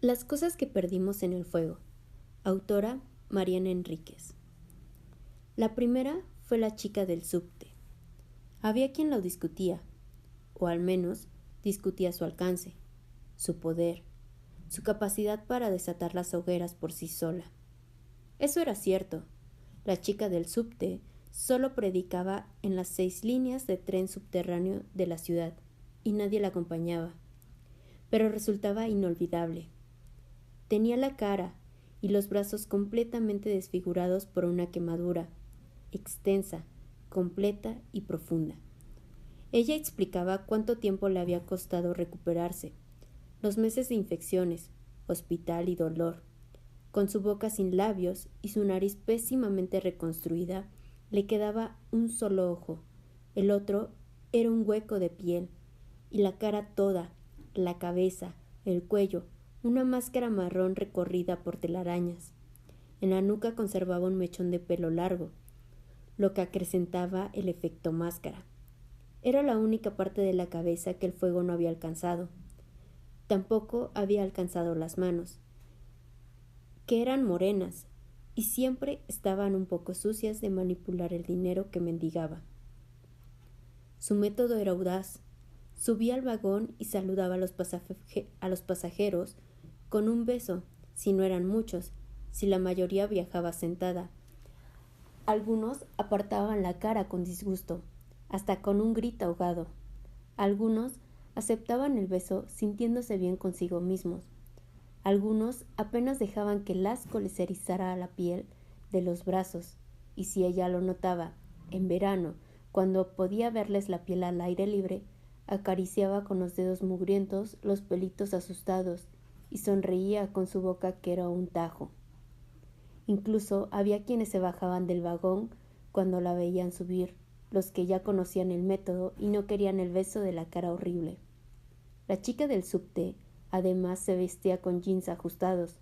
Las cosas que perdimos en el fuego. Autora Mariana Enríquez. La primera fue la chica del subte. Había quien lo discutía, o al menos discutía su alcance, su poder, su capacidad para desatar las hogueras por sí sola. Eso era cierto. La chica del subte solo predicaba en las 6 líneas de tren subterráneo de la ciudad y nadie la acompañaba. Pero resultaba inolvidable. Tenía la cara y los brazos completamente desfigurados por una quemadura, extensa, completa y profunda. Ella explicaba cuánto tiempo le había costado recuperarse, los meses de infecciones, hospital y dolor. Con su boca sin labios y su nariz pésimamente reconstruida, le quedaba un solo ojo, el otro era un hueco de piel, y la cara toda, la cabeza, el cuello, una máscara marrón recorrida por telarañas. En la nuca conservaba un mechón de pelo largo, lo que acrecentaba el efecto máscara. Era la única parte de la cabeza que el fuego no había alcanzado. Tampoco había alcanzado las manos, que eran morenas, y siempre estaban un poco sucias de manipular el dinero que mendigaba. Su método era audaz. Subía al vagón y saludaba a los pasajeros con un beso, si no eran muchos, si la mayoría viajaba sentada. Algunos apartaban la cara con disgusto, hasta con un grito ahogado. Algunos aceptaban el beso sintiéndose bien consigo mismos. Algunos apenas dejaban que el asco les erizara la piel de los brazos, y si ella lo notaba, en verano, cuando podía verles la piel al aire libre, acariciaba con los dedos mugrientos los pelitos asustados y sonreía con su boca que era un tajo. Incluso había quienes se bajaban del vagón cuando la veían subir, los que ya conocían el método y no querían el beso de la cara horrible. La chica del subte, además, se vestía con jeans ajustados,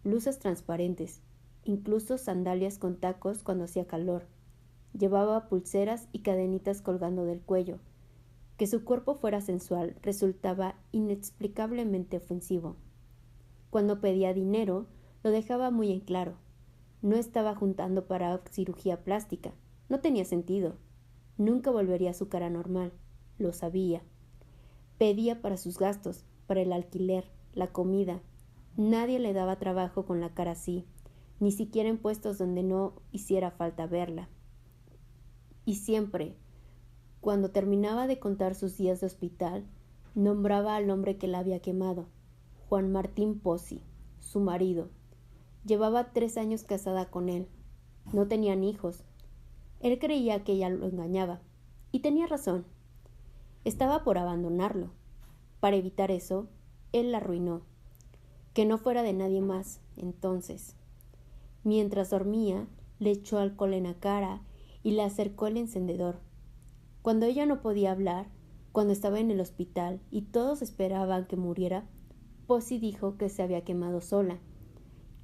blusas transparentes, incluso sandalias con tacos cuando hacía calor. Llevaba pulseras y cadenitas colgando del cuello. Que su cuerpo fuera sensual resultaba inexplicablemente ofensivo. Cuando pedía dinero, lo dejaba muy en claro. No estaba juntando para cirugía plástica. No tenía sentido. Nunca volvería a su cara normal. Lo sabía. Pedía para sus gastos, para el alquiler, la comida. Nadie le daba trabajo con la cara así, ni siquiera en puestos donde no hiciera falta verla. Y siempre, cuando terminaba de contar sus días de hospital, nombraba al hombre que la había quemado, Juan Martín Pozzi, su marido. Llevaba 3 años casada con él. No tenían hijos. Él creía que ella lo engañaba. Y tenía razón. Estaba por abandonarlo. Para evitar eso, él la arruinó. Que no fuera de nadie más, entonces. Mientras dormía, le echó alcohol en la cara y le acercó el encendedor. Cuando ella no podía hablar, cuando estaba en el hospital y todos esperaban que muriera, Pozzi dijo que se había quemado sola,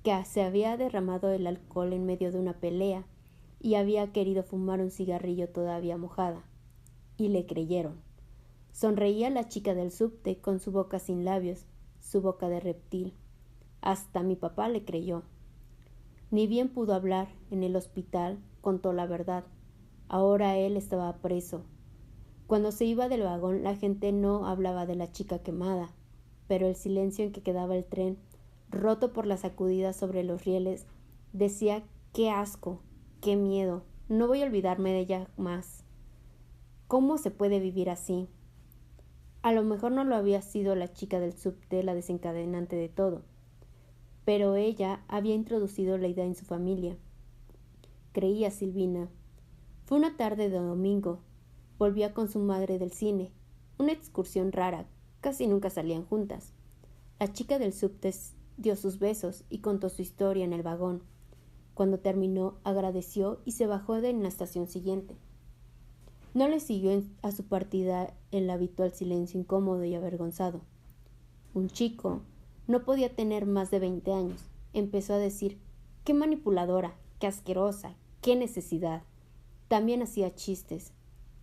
que se había derramado el alcohol en medio de una pelea y había querido fumar un cigarrillo todavía mojada. Y le creyeron. Sonreía la chica del subte con su boca sin labios, su boca de reptil. Hasta mi papá le creyó. Ni bien pudo hablar en el hospital, contó la verdad. Ahora él estaba preso. Cuando se iba del vagón, la gente no hablaba de la chica quemada, pero el silencio en que quedaba el tren, roto por las sacudidas sobre los rieles, decía: ¡qué asco! ¡Qué miedo! No voy a olvidarme de ella más. ¿Cómo se puede vivir así? A lo mejor no lo había sido la chica del subte la desencadenante de todo, pero ella había introducido la idea en su familia. Creía Silvina. Fue una tarde de domingo. Volvía con su madre del cine. Una excursión rara. Casi nunca salían juntas. La chica del subte dio sus besos y contó su historia en el vagón. Cuando terminó, agradeció y se bajó en la estación siguiente. No le siguió a su partida el habitual silencio incómodo y avergonzado. Un chico, no podía tener más de 20 años, empezó a decir: ¡qué manipuladora! ¡Qué asquerosa! ¡Qué necesidad! También hacía chistes.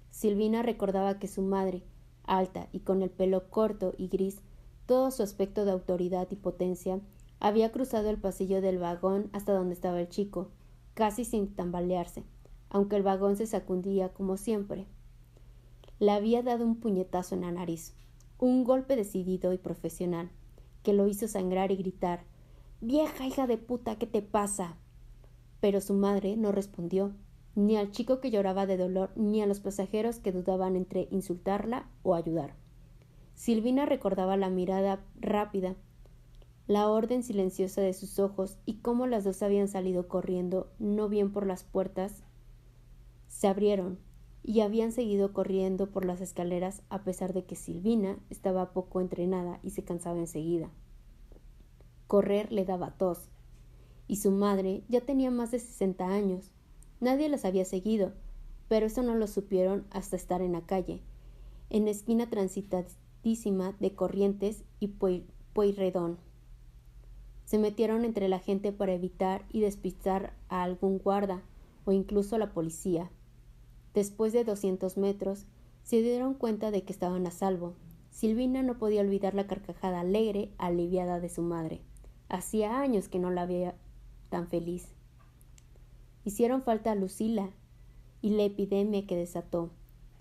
Silvina recordaba que su madre, alta y con el pelo corto y gris, todo su aspecto de autoridad y potencia, había cruzado el pasillo del vagón hasta donde estaba el chico, casi sin tambalearse, aunque el vagón se sacudía como siempre. Le había dado un puñetazo en la nariz, un golpe decidido y profesional, que lo hizo sangrar y gritar: «¡Vieja hija de puta, ¿qué te pasa?». Pero su madre no respondió, ni al chico que lloraba de dolor, ni a los pasajeros que dudaban entre insultarla o ayudar. Silvina recordaba la mirada rápida, la orden silenciosa de sus ojos y cómo las dos habían salido corriendo, no bien por las puertas se abrieron, y habían seguido corriendo por las escaleras a pesar de que Silvina estaba poco entrenada y se cansaba enseguida. Correr le daba tos, y su madre ya tenía más de 60 años. Nadie las había seguido, pero eso no lo supieron hasta estar en la calle, en la esquina transitadísima de Corrientes y Pueyrredón. Se metieron entre la gente para evitar y despistar a algún guarda o incluso a la policía. Después de 200 metros, se dieron cuenta de que estaban a salvo. Silvina no podía olvidar la carcajada alegre, aliviada de su madre. Hacía años que no la veía tan feliz. Hicieron falta a Lucila y la epidemia que desató.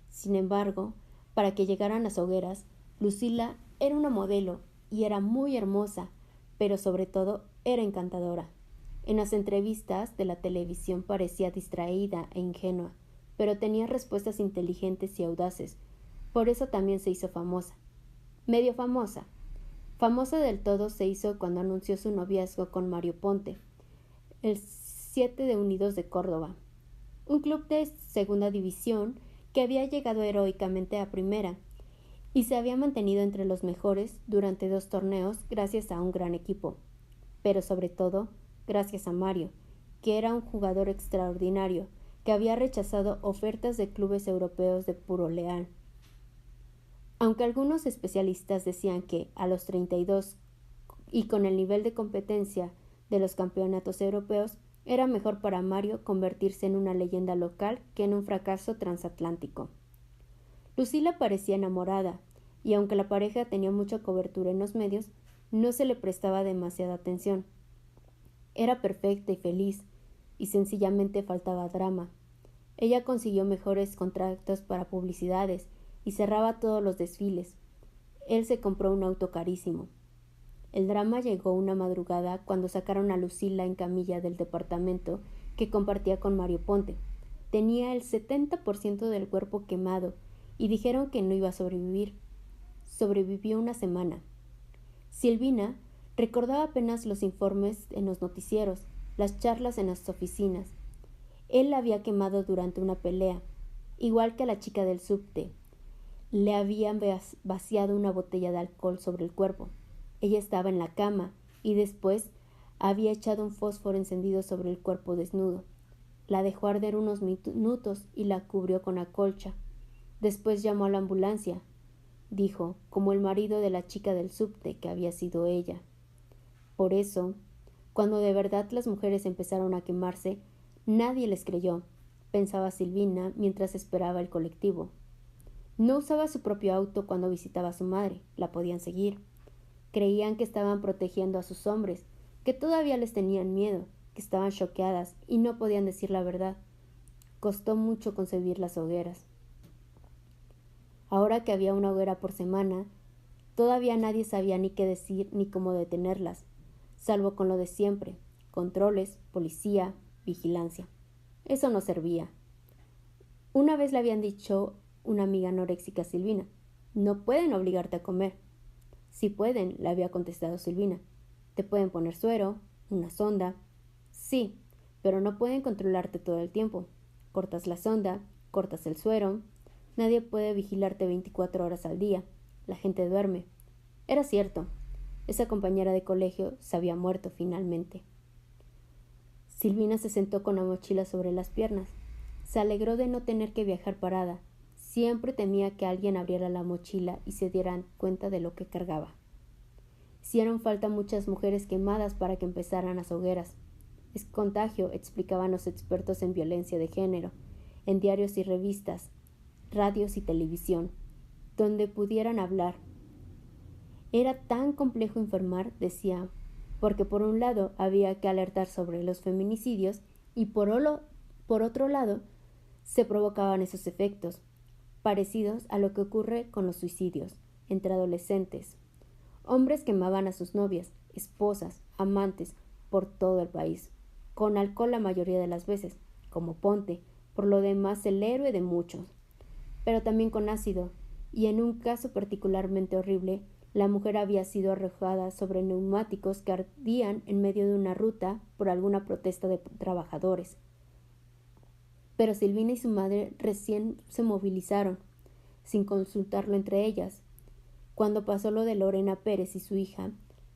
Sin embargo, para que llegaran las hogueras, Lucila era una modelo y era muy hermosa, pero sobre todo era encantadora. En las entrevistas de la televisión parecía distraída e ingenua, pero tenía respuestas inteligentes y audaces. Por eso también se hizo famosa. Medio famosa. Famosa del todo se hizo cuando anunció su noviazgo con Mario Ponte, el 7 de Unidos de Córdoba, un club de segunda división que había llegado heroicamente a primera y se había mantenido entre los mejores durante 2 torneos gracias a un gran equipo, pero sobre todo gracias a Mario, que era un jugador extraordinario, que había rechazado ofertas de clubes europeos de puro leal. Aunque algunos especialistas decían que a los 32 y con el nivel de competencia de los campeonatos europeos, era mejor para Mario convertirse en una leyenda local que en un fracaso transatlántico. Lucila parecía enamorada, y aunque la pareja tenía mucha cobertura en los medios, no se le prestaba demasiada atención. Era perfecta y feliz, y sencillamente faltaba drama. Ella consiguió mejores contratos para publicidades y cerraba todos los desfiles. Él se compró un auto carísimo. El drama llegó una madrugada cuando sacaron a Lucila en camilla del departamento que compartía con Mario Ponte. Tenía el 70% del cuerpo quemado y dijeron que no iba a sobrevivir. Sobrevivió una semana. Silvina recordaba apenas los informes en los noticieros, las charlas en las oficinas. Él la había quemado durante una pelea, igual que a la chica del subte. Le habían vaciado una botella de alcohol sobre el cuerpo. Ella estaba en la cama y después había echado un fósforo encendido sobre el cuerpo desnudo. La dejó arder unos minutos y la cubrió con la colcha. Después llamó a la ambulancia, dijo, como el marido de la chica del subte que había sido ella. Por eso, cuando de verdad las mujeres empezaron a quemarse, nadie les creyó, pensaba Silvina mientras esperaba el colectivo. No usaba su propio auto cuando visitaba a su madre, la podían seguir. Creían que estaban protegiendo a sus hombres, que todavía les tenían miedo, que estaban choqueadas y no podían decir la verdad. Costó mucho concebir las hogueras. Ahora que había una hoguera por semana, todavía nadie sabía ni qué decir ni cómo detenerlas, salvo con lo de siempre: controles, policía, vigilancia. Eso no servía. Una vez le habían dicho una amiga anoréxica a Silvina: «No pueden obligarte a comer». «Sí pueden», le había contestado Silvina. «Te pueden poner suero, una sonda». «Sí, pero no pueden controlarte todo el tiempo. Cortas la sonda, cortas el suero. Nadie puede vigilarte 24 horas al día. La gente duerme». Era cierto. Esa compañera de colegio se había muerto finalmente. Silvina se sentó con la mochila sobre las piernas. Se alegró de no tener que viajar parada. Siempre temía que alguien abriera la mochila y se dieran cuenta de lo que cargaba. Hicieron falta muchas mujeres quemadas para que empezaran las hogueras. Es contagio, explicaban los expertos en violencia de género, en diarios y revistas, radios y televisión, donde pudieran hablar. Era tan complejo enfermar, decía, porque por un lado había que alertar sobre los feminicidios y por otro lado se provocaban esos efectos, parecidos a lo que ocurre con los suicidios entre adolescentes. Hombres quemaban a sus novias, esposas, amantes por todo el país, con alcohol la mayoría de las veces, como Ponte, por lo demás el héroe de muchos, pero también con ácido, y en un caso particularmente horrible, la mujer había sido arrojada sobre neumáticos que ardían en medio de una ruta por alguna protesta de trabajadores. Pero Silvina y su madre recién se movilizaron, sin consultarlo entre ellas. Cuando pasó lo de Lorena Pérez y su hija,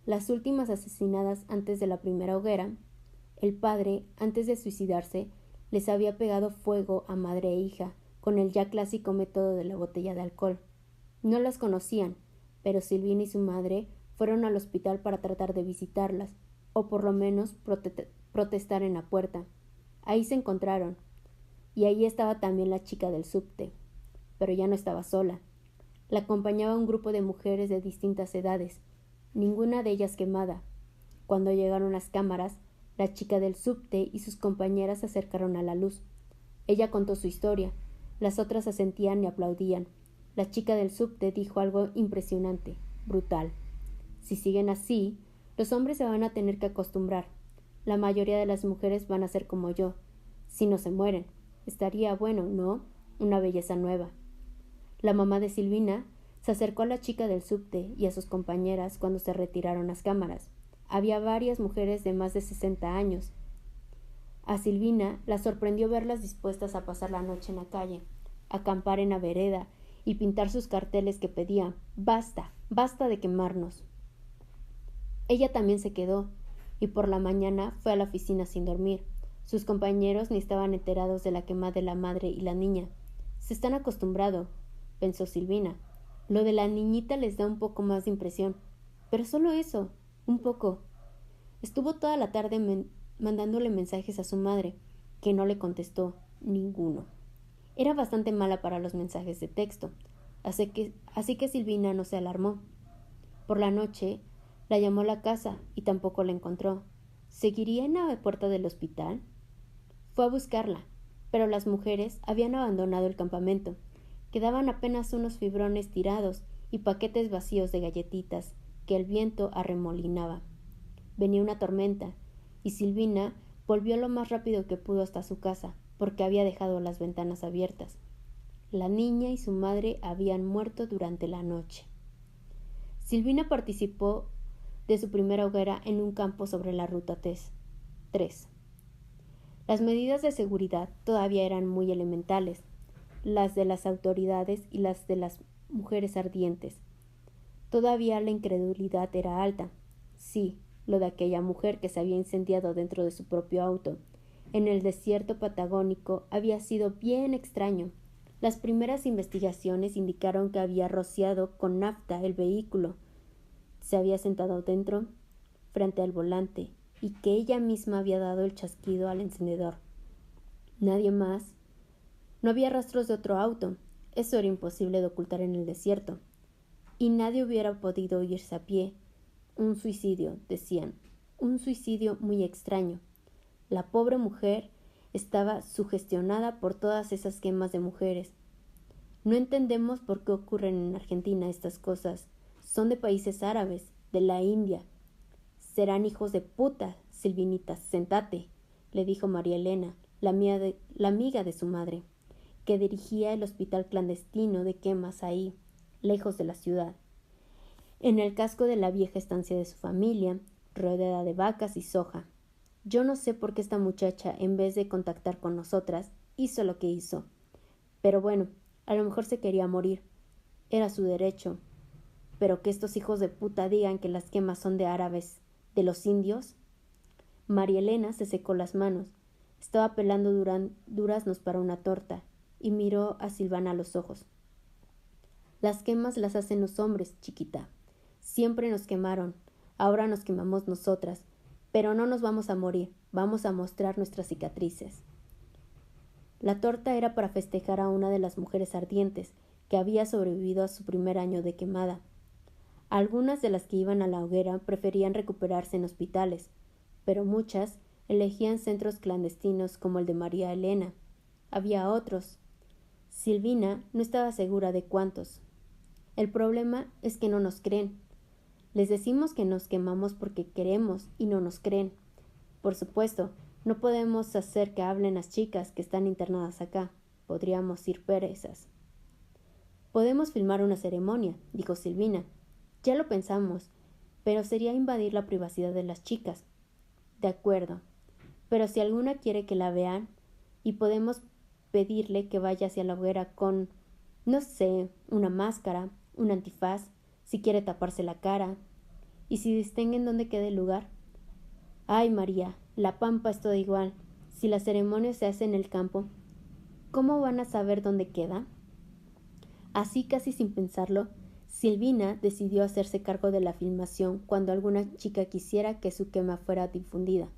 las últimas asesinadas antes de la primera hoguera, el padre, antes de suicidarse, les había pegado fuego a madre e hija, con el ya clásico método de la botella de alcohol. No las conocían, pero Silvina y su madre fueron al hospital para tratar de visitarlas, o por lo menos protestar en la puerta. Ahí se encontraron, y ahí estaba también la chica del subte, pero ya no estaba sola. La acompañaba un grupo de mujeres de distintas edades, ninguna de ellas quemada. Cuando llegaron las cámaras, la chica del subte y sus compañeras se acercaron a la luz. Ella contó su historia. Las otras asentían y aplaudían. La chica del subte dijo algo impresionante, brutal. Si siguen así, los hombres se van a tener que acostumbrar. La mayoría de las mujeres van a ser como yo. Si no se mueren. Estaría bueno, ¿no? Una belleza nueva. La mamá de Silvina se acercó a la chica del subte y a sus compañeras cuando se retiraron las cámaras. Había varias mujeres de más de 60 años. A Silvina la sorprendió verlas dispuestas a pasar la noche en la calle, acampar en la vereda y pintar sus carteles que pedían «Basta, basta de quemarnos». Ella también se quedó, y por la mañana fue a la oficina sin dormir. Sus compañeros ni estaban enterados de la quema de la madre y la niña. Se están acostumbrando, pensó Silvina. Lo de la niñita les da un poco más de impresión, pero solo eso, un poco. Estuvo toda la tarde mandándole mensajes a su madre, que no le contestó ninguno. Era bastante mala para los mensajes de texto, así que Silvina no se alarmó. Por la noche la llamó a la casa y tampoco la encontró. ¿Seguiría en la puerta del hospital? Fue a buscarla, pero las mujeres habían abandonado el campamento. Quedaban apenas unos fibrones tirados y paquetes vacíos de galletitas que el viento arremolinaba. Venía una tormenta, y Silvina volvió lo más rápido que pudo hasta su casa, porque había dejado las ventanas abiertas. La niña y su madre habían muerto durante la noche. Silvina participó de su primera hoguera en un campo sobre la ruta 3. Las medidas de seguridad todavía eran muy elementales, las de las autoridades y las de las mujeres ardientes. Todavía la incredulidad era alta. Sí, lo de aquella mujer que se había incendiado dentro de su propio auto, en el desierto patagónico, había sido bien extraño. Las primeras investigaciones indicaron que había rociado con nafta el vehículo. Se había sentado dentro, frente al volante, y que ella misma había dado el chasquido al encendedor. Nadie más. No había rastros de otro auto. Eso era imposible de ocultar en el desierto. Y nadie hubiera podido irse a pie. Un suicidio, decían. Un suicidio muy extraño. La pobre mujer estaba sugestionada por todas esas quemas de mujeres. No entendemos por qué ocurren en Argentina estas cosas. Son de países árabes, de la India. Serán hijos de puta, Silvinita, sentate, le dijo María Elena, la amiga de su madre, que dirigía el hospital clandestino de quemas ahí, lejos de la ciudad, en el casco de la vieja estancia de su familia, rodeada de vacas y soja. Yo no sé por qué esta muchacha, en vez de contactar con nosotras, hizo lo que hizo. Pero bueno, a lo mejor se quería morir. Era su derecho. Pero que estos hijos de puta digan que las quemas son de árabes, de los indios. María Elena se secó las manos. Estaba pelando duraznos para una torta y miró a Silvana a los ojos. Las quemas las hacen los hombres, chiquita. Siempre nos quemaron. Ahora nos quemamos nosotras. Pero no nos vamos a morir. Vamos a mostrar nuestras cicatrices. La torta era para festejar a una de las mujeres ardientes que había sobrevivido a su primer año de quemada. Algunas de las que iban a la hoguera preferían recuperarse en hospitales, pero muchas elegían centros clandestinos como el de María Elena. Había otros. Silvina no estaba segura de cuántos. El problema es que no nos creen. Les decimos que nos quemamos porque queremos y no nos creen. Por supuesto, no podemos hacer que hablen las chicas que están internadas acá. Podríamos ir presas. Podemos filmar una ceremonia, dijo Silvina. Ya lo pensamos, pero sería invadir la privacidad de las chicas. De acuerdo, pero si alguna quiere que la vean, y podemos pedirle que vaya hacia la hoguera con, no sé, una máscara, un antifaz, si quiere taparse la cara, y si distinguen dónde queda el lugar. Ay, María, la pampa es todo igual. Si la ceremonia se hace en el campo, ¿cómo van a saber dónde queda? Así, casi sin pensarlo, Silvina decidió hacerse cargo de la filmación cuando alguna chica quisiera que su quema fuera difundida.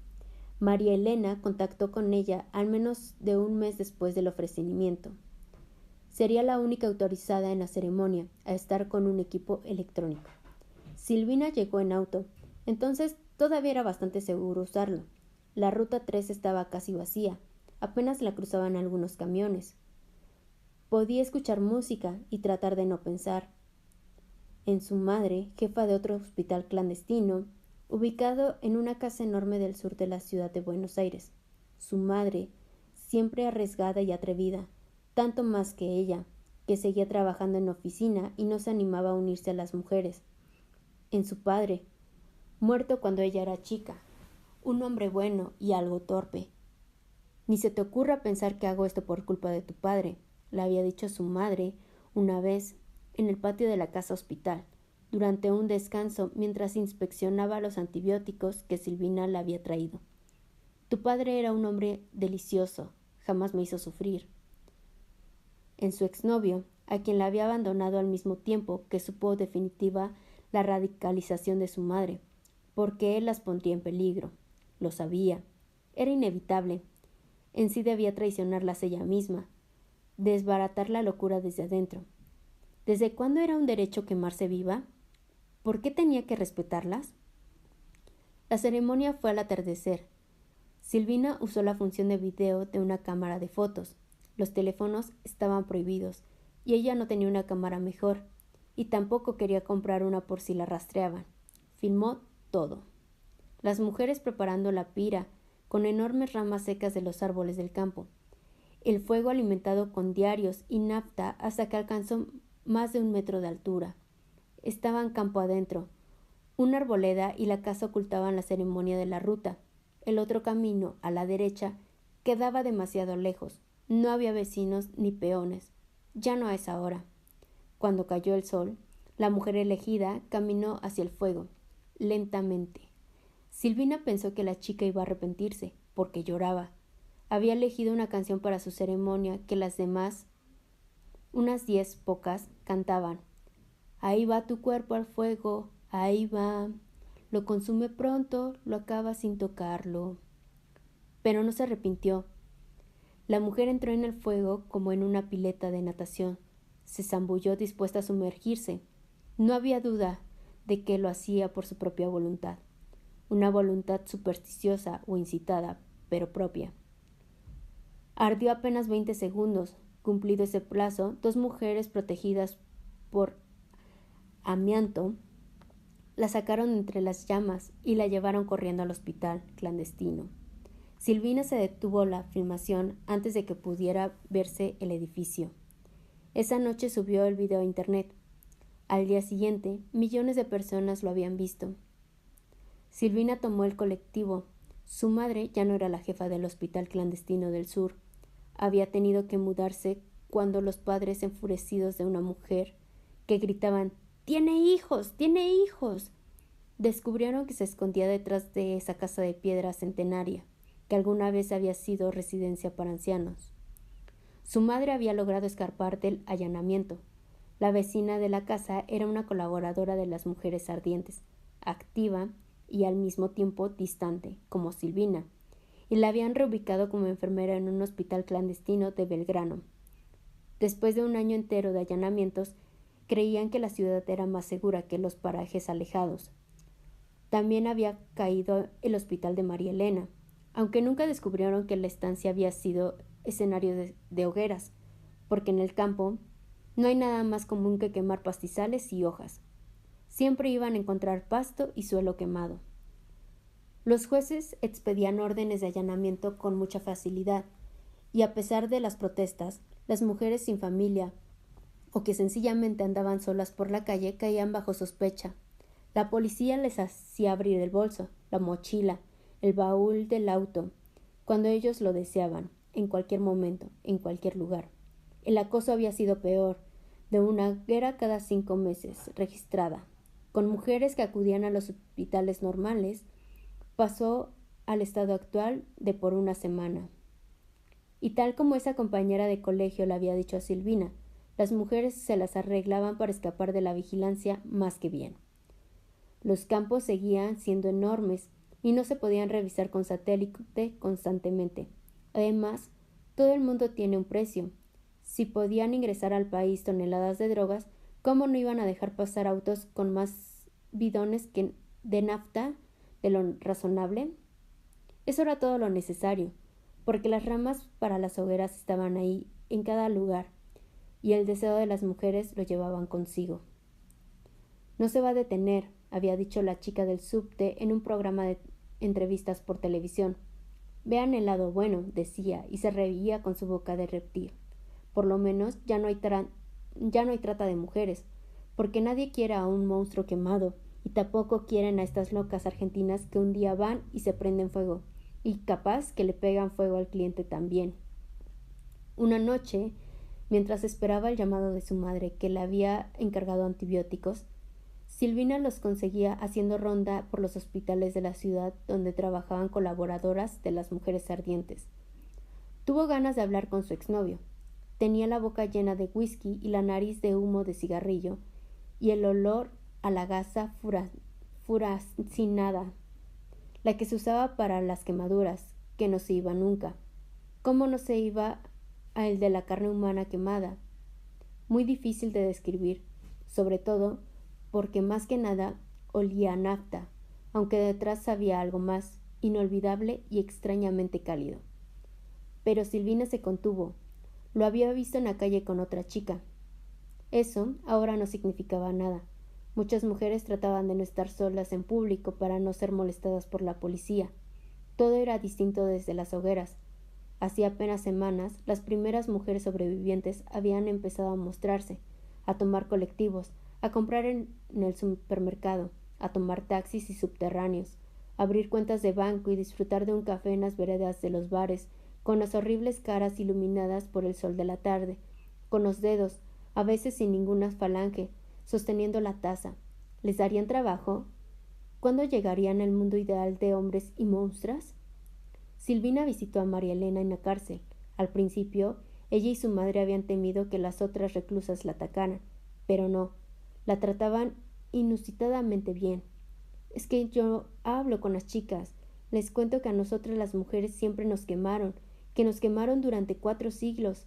María Elena contactó con ella al menos de un mes después del ofrecimiento. Sería la única autorizada en la ceremonia a estar con un equipo electrónico. Silvina llegó en auto, entonces todavía era bastante seguro usarlo. La ruta 3 estaba casi vacía, apenas la cruzaban algunos camiones. Podía escuchar música y tratar de no pensar en su madre, jefa de otro hospital clandestino, ubicado en una casa enorme del sur de la ciudad de Buenos Aires. Su madre, siempre arriesgada y atrevida, tanto más que ella, que seguía trabajando en oficina y no se animaba a unirse a las mujeres. En su padre, muerto cuando ella era chica, un hombre bueno y algo torpe. Ni se te ocurra pensar que hago esto por culpa de tu padre, le había dicho su madre una vez en el patio de la casa hospital, durante un descanso mientras inspeccionaba los antibióticos que Silvina le había traído. Tu padre era un hombre delicioso, jamás me hizo sufrir. En su exnovio, a quien la había abandonado al mismo tiempo que supo definitiva la radicalización de su madre, porque él las pondría en peligro. Lo sabía. Era inevitable. En sí debía traicionarlas ella misma, desbaratar la locura desde adentro. ¿Desde cuándo era un derecho quemarse viva? ¿Por qué tenía que respetarlas? La ceremonia fue al atardecer. Silvina usó la función de video de una cámara de fotos. Los teléfonos estaban prohibidos, y ella no tenía una cámara mejor, y tampoco quería comprar una por si la rastreaban. Filmó todo. Las mujeres preparando la pira, con enormes ramas secas de los árboles del campo. El fuego alimentado con diarios y nafta hasta que alcanzó más de 1 metro de altura. Estaban campo adentro. Una arboleda y la casa ocultaban la ceremonia de la ruta. El otro camino, a la derecha, quedaba demasiado lejos. No había vecinos ni peones. Ya no a esa hora. Cuando cayó el sol, la mujer elegida caminó hacia el fuego, lentamente. Silvina pensó que la chica iba a arrepentirse, porque lloraba. Había elegido una canción para su ceremonia que las demás, unas 10 pocas, cantaban. Ahí va tu cuerpo al fuego, ahí va. Lo consume pronto, lo acaba sin tocarlo. Pero no se arrepintió. La mujer entró en el fuego como en una pileta de natación. Se zambulló dispuesta a sumergirse. No había duda de que lo hacía por su propia voluntad. Una voluntad supersticiosa o incitada, pero propia. Ardió apenas 20 segundos. Cumplido ese plazo, 2 mujeres protegidas por amianto la sacaron entre las llamas y la llevaron corriendo al hospital clandestino. Silvina se detuvo la filmación antes de que pudiera verse el edificio. Esa noche subió el video a internet. Al día siguiente, millones de personas lo habían visto. Silvina tomó el colectivo. Su madre ya no era la jefa del hospital clandestino del sur. Había tenido que mudarse cuando los padres enfurecidos de una mujer que gritaban ¡Tiene hijos! ¡Tiene hijos! Descubrieron que se escondía detrás de esa casa de piedra centenaria, que alguna vez había sido residencia para ancianos. Su madre había logrado escapar del allanamiento. La vecina de la casa era una colaboradora de las mujeres ardientes, activa y al mismo tiempo distante, como Silvina, y la habían reubicado como enfermera en un hospital clandestino de Belgrano. Después de un año entero de allanamientos, Creían que la ciudad era más segura que los parajes alejados. También había caído el hospital de María Elena, aunque nunca descubrieron que la estancia había sido escenario de hogueras, porque en el campo no hay nada más común que quemar pastizales y hojas. Siempre iban a encontrar pasto y suelo quemado. Los jueces expedían órdenes de allanamiento con mucha facilidad, y a pesar de las protestas, las mujeres sin familia o que sencillamente andaban solas por la calle caían bajo sospecha. La policía les hacía abrir el bolso, la mochila, el baúl del auto, cuando ellos lo deseaban, en cualquier momento, en cualquier lugar. El acoso había sido peor, de una hoguera cada 5 meses, registrada. Con mujeres que acudían a los hospitales normales, pasó al estado actual de por una semana. Y tal como esa compañera de colegio le había dicho a Silvina, las mujeres se las arreglaban para escapar de la vigilancia más que bien. Los campos seguían siendo enormes y no se podían revisar con satélite constantemente. Además, todo el mundo tiene un precio. Si podían ingresar al país toneladas de drogas, ¿cómo no iban a dejar pasar autos con más bidones de nafta de lo razonable? Eso era todo lo necesario, porque las ramas para las hogueras estaban ahí, en cada lugar, y el deseo de las mujeres lo llevaban consigo. No se va a detener, había dicho la chica del subte en un programa de entrevistas por televisión. Vean el lado bueno, decía, y se reía con su boca de reptil. Por lo menos ya no hay trata de mujeres, porque nadie quiere a un monstruo quemado, y tampoco quieren a estas locas argentinas que un día van y se prenden fuego, y capaz que le pegan fuego al cliente también. Una noche, mientras esperaba el llamado de su madre, que le había encargado antibióticos, Silvina los conseguía haciendo ronda por los hospitales de la ciudad donde trabajaban colaboradoras de las mujeres ardientes. Tuvo ganas de hablar con su exnovio. Tenía la boca llena de whisky y la nariz de humo de cigarrillo, y el olor a la gasa furacinada, la que se usaba para las quemaduras, que no se iba nunca. ¿Cómo no se iba a el de la carne humana quemada? Muy difícil de describir, sobre todo porque más que nada olía a nafta, aunque detrás sabía algo más, inolvidable y extrañamente cálido. Pero Silvina se contuvo. Lo había visto en la calle con otra chica. Eso ahora no significaba nada. Muchas mujeres trataban de no estar solas en público para no ser molestadas por la policía. Todo era distinto desde las hogueras. Hacía apenas semanas, las primeras mujeres sobrevivientes habían empezado a mostrarse, a tomar colectivos, a comprar en el supermercado, a tomar taxis y subterráneos, a abrir cuentas de banco y disfrutar de un café en las veredas de los bares, con las horribles caras iluminadas por el sol de la tarde, con los dedos, a veces sin ninguna falange, sosteniendo la taza. ¿Les darían trabajo? ¿Cuándo llegarían al mundo ideal de hombres y monstruas? Silvina visitó a María Elena en la cárcel. Al principio, ella y su madre habían temido que las otras reclusas la atacaran, pero no, la trataban inusitadamente bien. Es que yo hablo con las chicas, les cuento que a nosotras las mujeres siempre nos quemaron, que nos quemaron durante 4 siglos.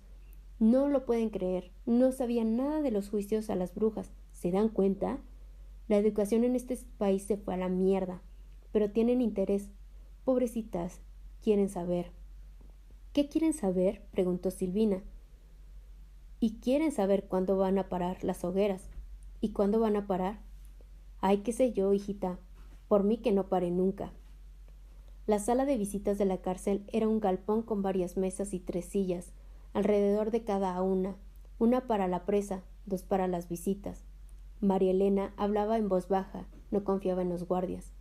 No lo pueden creer, no sabían nada de los juicios a las brujas. ¿Se dan cuenta? La educación en este país se fue a la mierda, pero tienen interés. Pobrecitas, quieren saber. ¿Qué quieren saber?, preguntó Silvina. Y quieren saber cuándo van a parar las hogueras. ¿Y cuándo van a parar? Ay, qué sé yo, hijita. Por mí que no pare nunca. La sala de visitas de la cárcel era un galpón con varias mesas y 3 sillas, alrededor de cada una para la presa, 2 para las visitas. María Elena hablaba en voz baja, no confiaba en los guardias.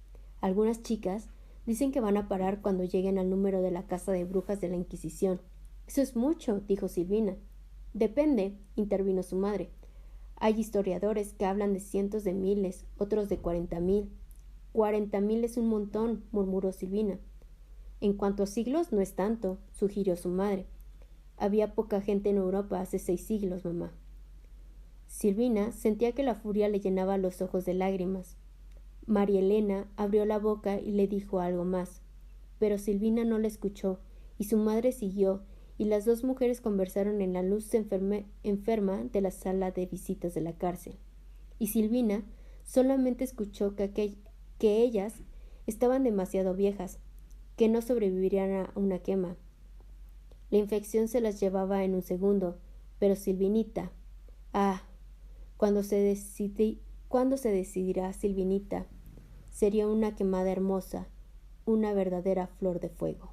Algunas chicas dicen que van a parar cuando lleguen al número de la casa de brujas de la Inquisición. Eso es mucho, dijo Silvina. Depende, intervino su madre. Hay historiadores que hablan de cientos de miles, otros de 40.000. 40.000 es un montón, murmuró Silvina. En cuanto a siglos, no es tanto, sugirió su madre. Había poca gente en Europa hace 6 siglos, mamá. Silvina sentía que la furia le llenaba los ojos de lágrimas. María Elena abrió la boca y le dijo algo más, pero Silvina no la escuchó, y su madre siguió, y las dos mujeres conversaron en la luz enferma de la sala de visitas de la cárcel. Y Silvina solamente escuchó que ellas estaban demasiado viejas, que no sobrevivirían a una quema. La infección se las llevaba en un segundo, pero Silvinita, ¿cuándo se decidirá Silvinita? Sería una quemada hermosa, una verdadera flor de fuego.